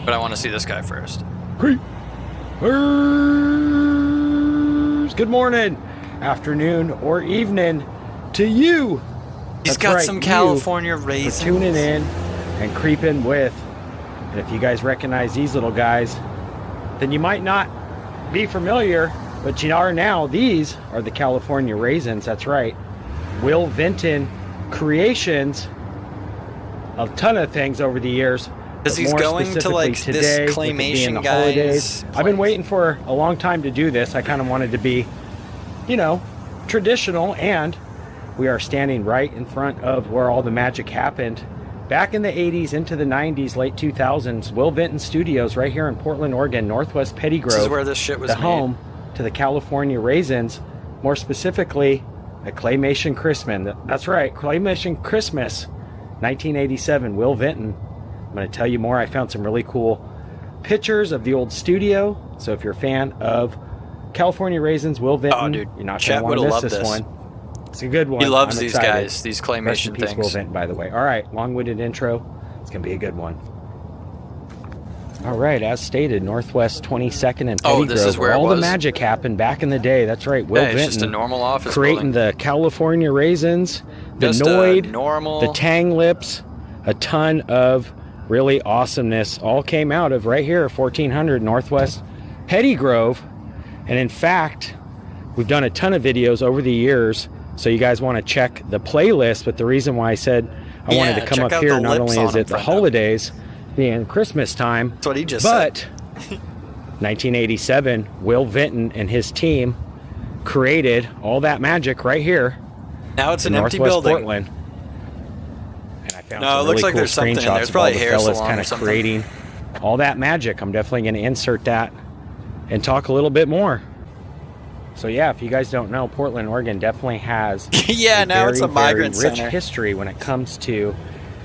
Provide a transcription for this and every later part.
But I want to see this guy first. Creepers. Good morning, afternoon, or evening to you. He's got some California raisins. For tuning in and creeping with. And if you guys recognize these little guys, then you might not be familiar, but you are now. These are the California raisins. That's right. Will Vinton creations. A ton of things over the years. Because he's going to like today, this Klaymation guys. I've been waiting for a long time to do this. I kind of wanted to be, you know, traditional, and we are standing right in front of where all the magic happened back in the 80s into the 90s, late 2000s. Will Vinton Studios right here in Portland, Oregon, Northwest Petty Grove. This is where this shit was the made. Home to the California raisins, more specifically a Klaymation Kreepin. That's right, Klaymation Christmas, 1987. Will Vinton. I'm going to tell you more. I found some really cool pictures of the old studio. So if you're a fan of California raisins, Will Vinton, oh, dude, you're not going to want to miss this one. It's a good one. He loves these guys, these Klaymation Rest in peace, things. Will Vinton, by the way. All right, long-winded intro. It's going to be a good one. All right, as stated, Northwest 22nd and Petty this is where all it the magic happened back in the day. That's right, Will Vinton. It's just a normal office creating building. the California raisins, the Just Noid, normal... the Tang Lips, a ton of really awesomeness all came out of right here, 1400 Northwest Petty Grove. And in fact, we've done a ton of videos over the years, so you guys want to check the playlist. But the reason why I said I wanted to come up here, not only is it the holidays being Christmas time, that's what he just but said. 1987, Will Vinton and his team created all that magic right here. Now it's an empty Northwest building. Portland. And I found No, some it looks really like cool there's something in there. screenshots It's of all probably the hair fellas salon kind or of something. creating all that magic. I'm definitely going to insert that and talk a little bit more. So yeah, if you guys don't know, Portland, Oregon definitely has yeah, now it's a migrant rich center. history when it comes to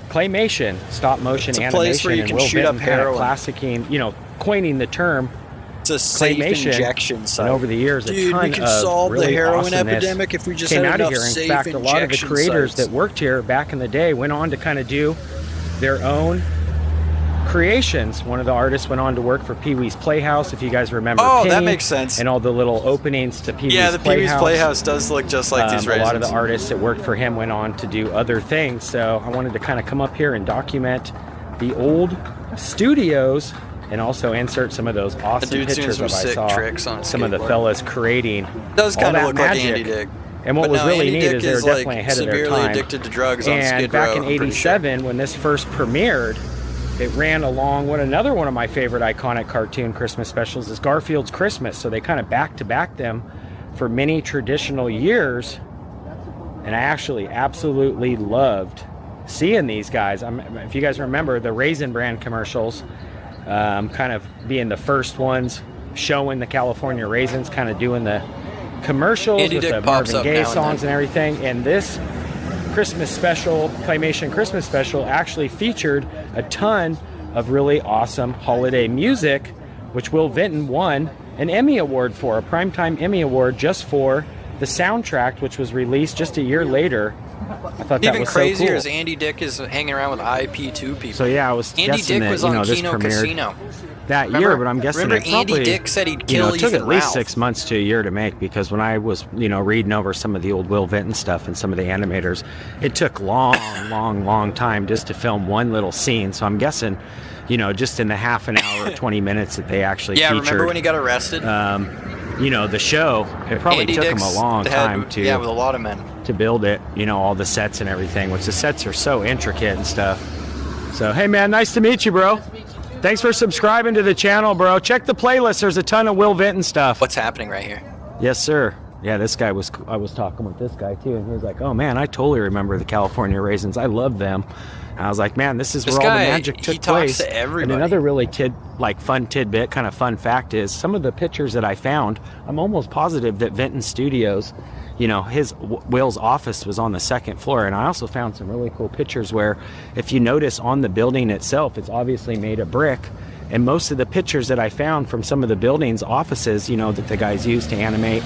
claymation, stop motion it's a animation, place where you and can Will shoot up Vinton kind of heroin. classicing, you know, coining the term. It's a safe claymation, injection site. and over the years, Dude, a ton we can of solve really the heroin awesomeness epidemic if we just came had out of enough here. In safe fact, a lot of the injection creators sites. that worked here back in the day went on to kind of do their own creations. One of the artists went on to work for Pee-wee's Playhouse, if you guys remember. Oh, Penny, that makes sense. And all the little openings to Pee-wee's Yeah, the Playhouse. Pee-wee's Playhouse does look just like these raisins. A lot of the artists that worked for him went on to do other things. So I wanted to kind of come up here and document the old studios and also insert some of those awesome pictures that I saw tricks on some of the fellas creating. Does kind of look magic. like Andy Dick. And what was really neat is they were definitely like ahead of their severely time. addicted to drugs on And Skid back Row, in I'm pretty sure. '87, when this first premiered, it ran along another one of my favorite iconic cartoon Christmas specials is Garfield's Christmas. So they kind of back-to-back them for many traditional years. And I actually absolutely loved seeing these guys. If you guys remember the Raisin Brand commercials, kind of being the first ones showing the California raisins, kind of doing the commercials Andy with Dick the pops Marvin up Gaye now and songs then. and everything. And this Christmas special, Klaymation Christmas special, actually featured a ton of really awesome holiday music, which Will Vinton won an Emmy Award for, a Primetime Emmy Award just for the soundtrack, which was released just a year later. I thought that Even was crazier so cool. is Andy Dick is hanging around with IP2 people. So yeah, I was Andy guessing Dick was that, on this Kino premiered Casino. that year, but I'm guessing remember it probably, Andy Dick said he'd you know, kill it took Ethan at least Ralph. 6 months to a year to make, because when I was, you know, reading over some of the old Will Vinton stuff and some of the animators, it took long time just to film one little scene. So I'm guessing, you know, just in the half an hour or 20 minutes that they actually featured. Remember when he got arrested? You know, the show, it probably Andy took Dick's him a long time to with a lot of men. to build it, you know, all the sets and everything, which the sets are so intricate and stuff. So, hey man, nice to meet you, bro. Thanks for subscribing to the channel, bro. Check the playlist. There's a ton of Will Vinton stuff. What's happening right here? Yes, sir. Yeah, this guy was, I was talking with this guy too, and he was like, oh man, I totally remember the California raisins. I love them. And I was like, man, this is where all the magic took place. To everybody. And another really fun tidbit, kind of fun fact is some of the pictures that I found, I'm almost positive that Vinton Studios, you know, Will's office was on the second floor. And I also found some really cool pictures where, if you notice on the building itself, it's obviously made of brick. And most of the pictures that I found from some of the buildings, offices, you know, that the guys used to animate,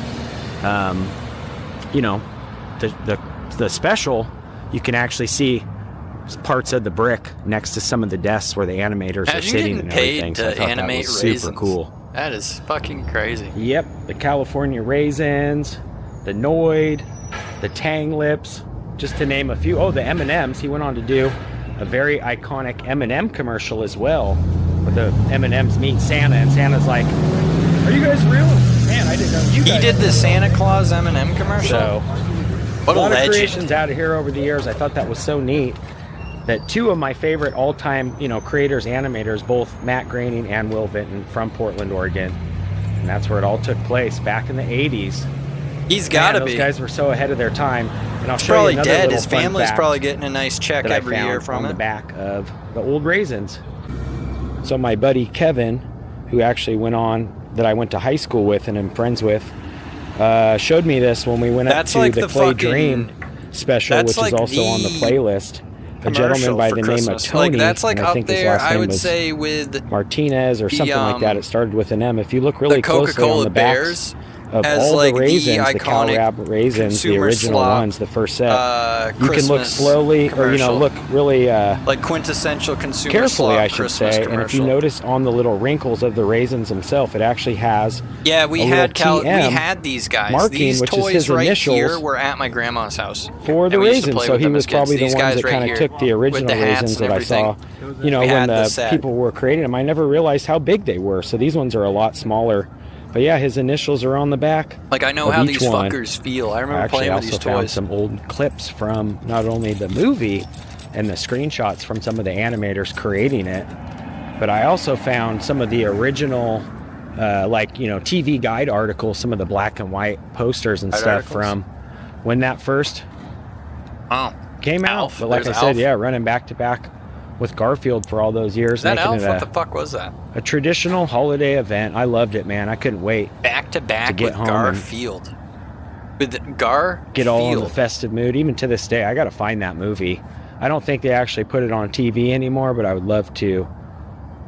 you know, the special, you can actually see parts of the brick next to some of the desks where the animators are sitting and everything. So I thought that was super cool. That is fucking crazy. Yep, the California Raisins, the Noid, the Tang Lips, just to name a few. Oh, the M&Ms. He went on to do a very iconic M&M commercial as well, where the M&Ms meet Santa, and Santa's like, "Are you guys real?" Man, I didn't know you guys. He did the Santa Claus M&M commercial. So, what a lot legend. of creations out of here over the years. I thought that was so neat. That two of my favorite all-time, creators, animators, both Matt Groening and Will Vinton from Portland, Oregon, and that's where it all took place back in the '80s. He's got to be. Those guys were so ahead of their time. And I'll He's show probably you another dead. little His fun family's fact probably getting a nice check that I every year found from on it. the back of the old Raisins. So my buddy Kevin, who actually went on, that I went to high school with and am friends with, showed me this when we went up to like the Clay Dream special, which is also on the playlist. A gentleman by the name of Tony, that's like and I up think his there, last name I would was say, with Martinez or something like that. It started with an M. If you look really the closely Coca-Cola on the Bears backs of has all like the raisins, the iconic Cal Raisins, the consumer original slop, ones, the first set, you can look Christmas slowly, commercial. or look really like quintessential consumer carefully, slop I should Christmas say. commercial. And if you notice on the little wrinkles of the raisins themselves, it actually has we had these guys. marking, These which is toys his right initials here were at my grandma's house for the and we used to raisins. play So with he them was as kids. probably the These ones guys that right kind here of took the with original the hats raisins and that I saw. everything. When had the the set. people were creating them, I never realized how big they were. So these ones are a lot smaller. But yeah, his initials are on the back. Like, I know how these fuckers feel. I remember playing with these toys. I also found some old clips from not only the movie and the screenshots from some of the animators creating it, but I also found some of the original, TV guide articles, some of the black and white posters and stuff from when that first came out. But like I said, running back to back with Garfield for all those years. That Elf? What the fuck was that? A traditional holiday event. I loved it, man. I couldn't wait. Back to back get with home Garfield. With Garfield. Get all in the festive mood. Even to this day, I got to find that movie. I don't think they actually put it on TV anymore, but I would love to.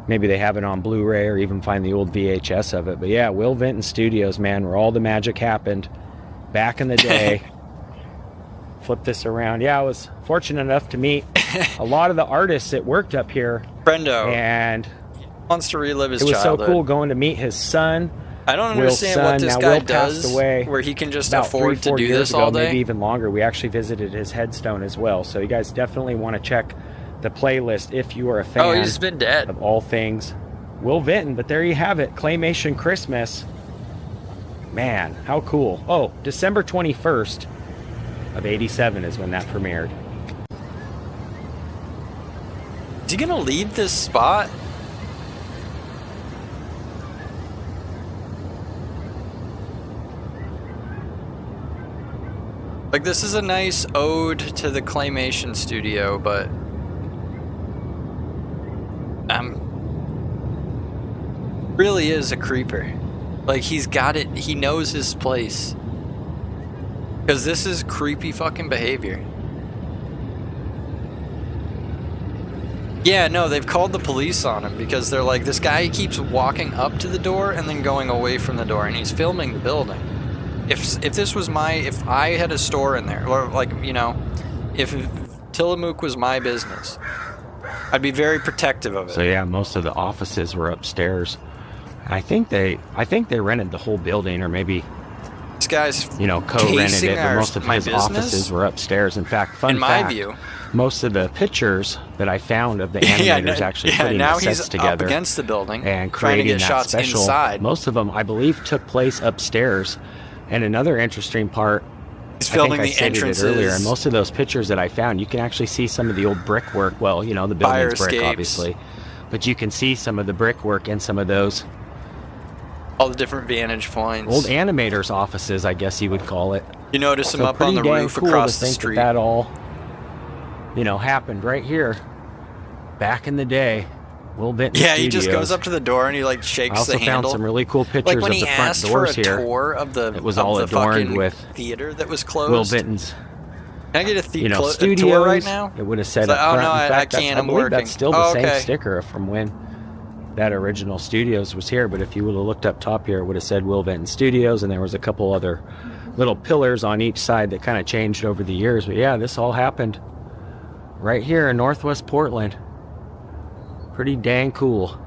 Maybe they have it on Blu-ray or even find the old VHS of it. But yeah, Will Vinton Studios, man, where all the magic happened back in the day. Flip this around. Yeah, I was fortunate enough to meet a lot of the artists that worked up here. Brendo. And wants to relive his childhood. childhood. So cool going to meet his son. I don't understand what this guy does where he can just afford to do this all day. Maybe even longer. We actually visited his headstone as well. So you guys definitely want to check the playlist if you are a fan he's been dead. Of all things Will Vinton. But there you have it. Claymation Christmas. Man, how cool. Oh, December 21st of 87 is when that premiered. Is he gonna leave this spot? Like, this is a nice ode to the Claymation studio, but really is a creeper. Like, he's got it, he knows his place. Because this is creepy fucking behavior. Yeah, no, they've called the police on him because they're like, this guy keeps walking up to the door and then going away from the door, and he's filming the building. If this was if I had a store in there, or like, if Tillamook was my business, I'd be very protective of it. So yeah, most of the offices were upstairs. I think they rented the whole building, or maybe this guy's co-rented it, but most of his offices were upstairs. In fact, fun fact, most of the pictures that I found of the animators actually putting the sets together up against the building and creating that shots special, inside. Most of them, I believe, took place upstairs. And another interesting part, he's filming I think I stated it earlier, and most of those pictures that I found, you can actually see some of the old brickwork. Well, the building's brick, obviously, but you can see some of the brickwork in some of those. All the different vantage points. Old animators' offices, I guess you would call it. You notice them up on the roof across the street. That all, happened right here, back in the day. Will Vinton Studios. He just goes up to the door and he shakes the handle. I also found some really cool pictures of the front doors here. Tour of the, it was all adorned with theater that was closed. Will Vinton's. Can I get a studios, tour right now? It would have said up front. Oh no, in fact, I can't. I believe that's still the same okay. sticker from when that original Studios was here. But if you would have looked up top here, it would have said Will Vinton Studios, and there was a couple other little pillars on each side that kind of changed over the years. But yeah, this all happened right here in Northwest Portland. Pretty dang cool.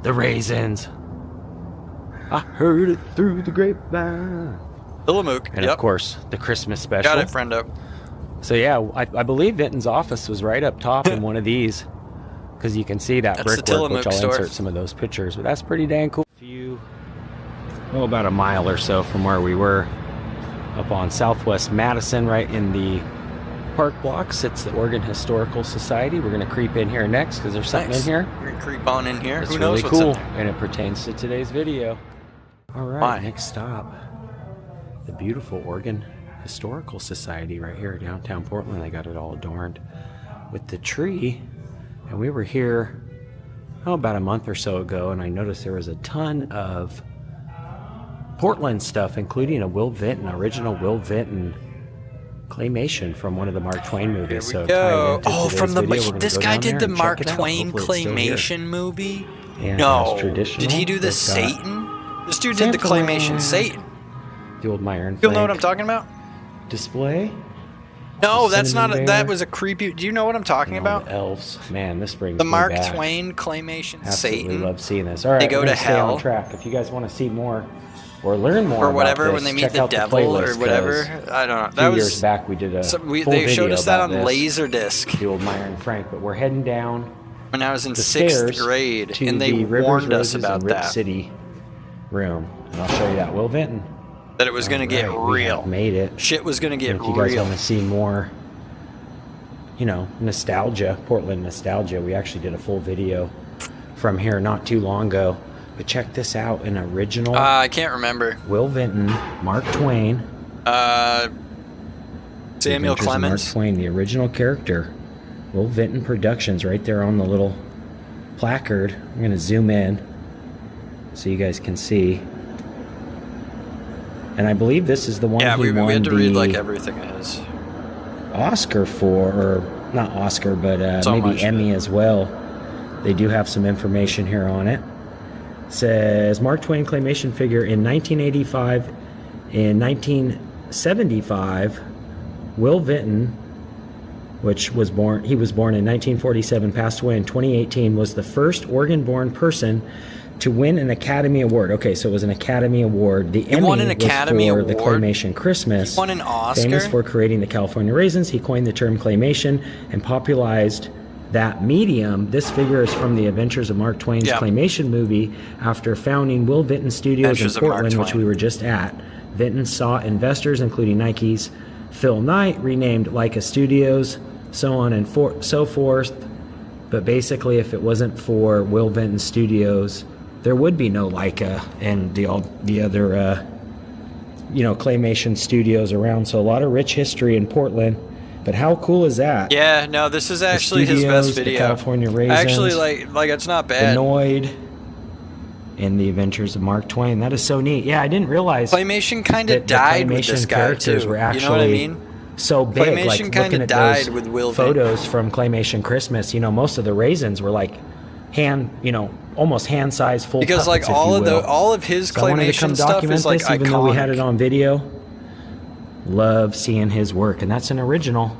The Raisins. I heard it through the grapevine. Tillamook. And of course, the Christmas special. Got it, friendo. So yeah, I believe Vinton's office was right up top in one of these, because you can see that That's the brickwork, which Tillamook I'll store. insert some of those pictures. But that's pretty dang cool. About a mile or so from where we were, up on Southwest Madison, right in the park block, sits the Oregon Historical Society. We're going to creep in here next because there's something in here. We're going to creep on in here. It's Who really knows what's in cool, there? and it pertains to today's video. All right, Why? next stop, the beautiful Oregon Historical Society right here, downtown Portland. They got it all adorned with the tree, and we were here about a month or so ago, and I noticed there was a ton of Portland stuff, including a Will Vinton, original Will Vinton claymation from one of the Mark Twain movies. Here we go. Oh, from the video, this guy did the Mark Twain claymation movie. And No, traditional. did he do the They've got Satan? This dude did the claymation Satan. the old Meyer and You'll know what I'm Frank talking about? display. No, The that's not. cinnamon That bear. was a creepy. Do you know what I'm talking And all about? the elves. Man, this brings The me Mark back. Twain claymation Absolutely Satan. love seeing this. All right, They go we're gonna to stay on hell. track. If you guys want to see more or learn more Or whatever about when this, they meet check the out devil playlist, or whatever. 'cause I don't know. A That few years was. back we did a They full showed video us that about on this, Laserdisc the old Meyer and Frank, but we're heading down when I was in the 6th stairs grade, to and they the Rivers, warned us Roses, about and Rip that. City room, and I'll show you that. Will Vinton. That it was going to get All right, we real. have made it. Shit was going to get And if you guys real. want to see more, you know, nostalgia, Portland nostalgia, we actually did a full video from here not too long ago. But check this out, an original I can't remember. Will Vinton, Mark Twain. Samuel Adventures of Mark Clemens. Twain, the original character. Will Vinton Productions, right there on the little placard. I'm going to zoom in so you guys can see. And I believe this is the one Yeah, he we won had to read like the everything is. Oscar for, or not Oscar, but So maybe much. Emmy as well. They do have some information here on it. Says Mark Twain claymation figure in 1985. In 1975, Will Vinton, he was born in 1947, passed away in 2018, was the first Oregon-born person to win an Academy Award. Okay, so it was an Academy Award. The Emmy won an was Academy for the Award? Claymation Christmas. He won an Oscar? Famous for creating the California Raisins, he coined the term claymation and popularized that medium. This figure is from the Adventures of Mark Twain's claymation movie. After founding Will Vinton Studios Adventures in of Mark Portland, which Twain. we were just at, Vinton sought investors, including Nike's Phil Knight, renamed Leica Studios, so on and so forth. But basically, if it wasn't for Will Vinton Studios, there would be no Leica and the other claymation studios around. So a lot of rich history in Portland. But how cool is that? Yeah, no, this is actually his studios, best the video. California Raisins, Actually, like it's not The bad. Noid, and the Adventures of Mark Twain. That is so neat. Yeah, I didn't realize Claymation kind that of the died with claymation this guy characters too. were You know what I actually mean? so big. Claymation Like kinda looking at died those with Will Vinton. photos from Claymation Christmas, most of the raisins were like almost hand-sized, full Because like puppets, if you will. all of his So I wanted to come claymation stuff document is like this, even though we had it iconic. on video. Love seeing his work, and that's an original.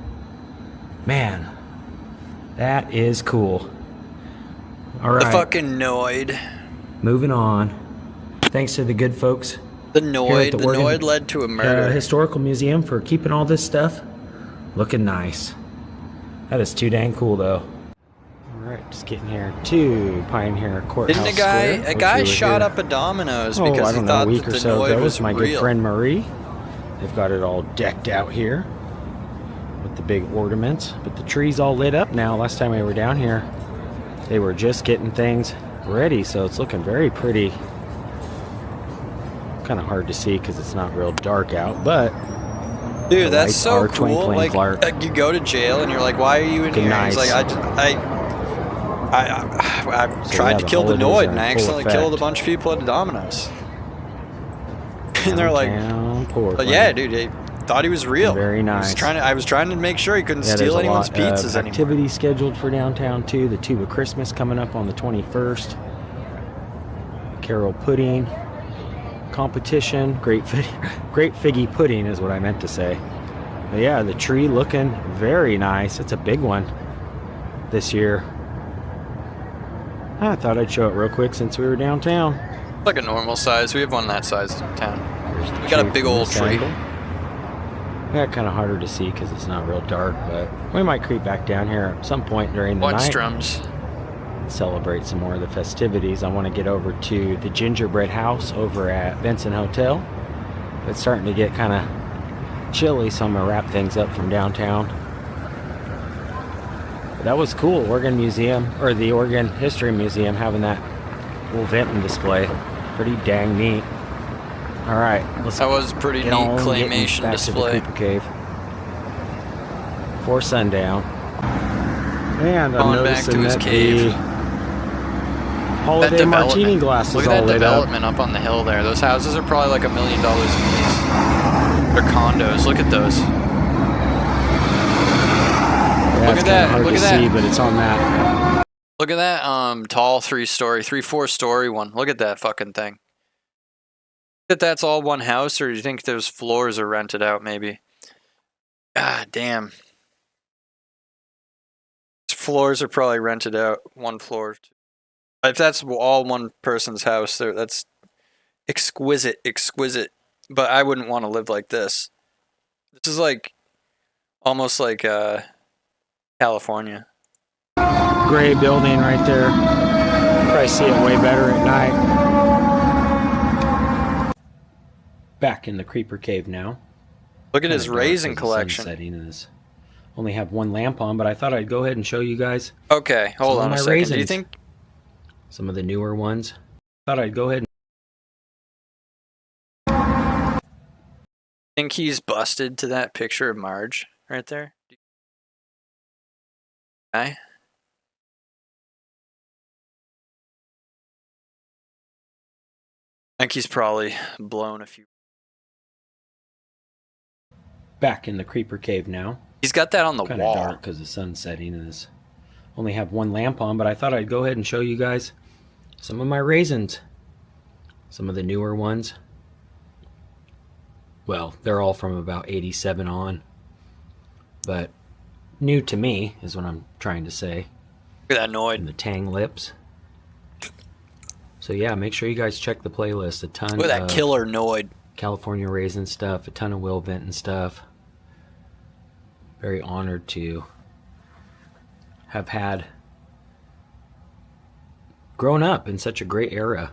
Man, that is cool. All right, The fucking Noid. moving on. Thanks to the good folks The here Noid. at The Oregon, Noid led to a murder. Historical Museum for keeping all this stuff looking nice. That is too dang cool, though. All right, just getting here to Pioneer Courthouse Didn't Square, a which guy we were shot here, up a Domino's I because he don't know, thought a week that or the so Noid ago. was It's my real. good friend Marie. They've got it all decked out here with the big ornaments, but the tree's all lit up now. Last time we were down here, they were just getting things ready, so it's looking very pretty. Kind of hard to see because it's not real dark out, but Dude, the that's lights so are cool. twinkling, Like, Clark. you go to jail and you're like, "Why are you in Looking here?" nice. He's like, I tried to the kill the holidays Noid are and I in full accidentally killed a effect. bunch of people at Domino's." And they're like, Downtown Portland. "But yeah, dude, he thought he was real. Very nice. I was trying to make sure he couldn't Yeah, steal there's a anyone's lot pizzas of anymore." activities scheduled for downtown too. The Tube of Christmas coming up on the 21st. Carol pudding competition. Great figgy pudding is what I meant to say. But yeah, the tree looking very nice. It's a big one this year. I thought I'd show it real quick since we were downtown. Like a normal size. We have one that size in town. We got a big old tree. Yeah, kind of harder to see because it's not real dark, but we might creep back down here at some point during the night. Strums. Celebrate some more of the festivities. I want to get over to the gingerbread house over at Benson Hotel. It's starting to get kind of chilly, so I'm going to wrap things up from downtown. But that was cool. Oregon Museum, or the Oregon History Museum, having that little Vinton display. Pretty dang neat. All right, that was pretty neat claymation display. To the Kreepin Cave for sundown. And I'm noticing that the holiday martini glasses look at that development up on the hill there. Those houses are probably like $1 million apiece. They're condos. Look at those. Yeah, look at that. Look at that. See, but it's on that. Look at that tall 4-story one. Look at that fucking thing. That's all one house, or do you think those floors are rented out maybe? God damn. These floors are probably rented out. One floor. If that's all one person's house, that's exquisite. But I wouldn't want to live like this. This is like almost like California. Gray building right there. Probably see it way better at night. Back in the Creeper Cave now. Look at his raisin collection. Only have one lamp on, but I thought I'd go ahead and show you guys. Okay, hold on a second. Raisins. Do you think some of the newer ones? Thought I'd go ahead and think he's busted to that picture of Marge right there? Okay. I think he's probably blown a few. Back in the Creeper Cave now. He's got that on the Kinda wall. Dark because the sun's setting and it's only have one lamp on, but I thought I'd go ahead and show you guys some of my raisins. Some of the newer ones. Well, they're all from about 87 on. But new to me is what I'm trying to say. Look at that Noid. And the Tang lips. So yeah, make sure you guys check the playlist. A ton Look at that killer Noid. California raisin stuff, a ton of Will Vinton stuff. Very honored to have grown up in such a great era.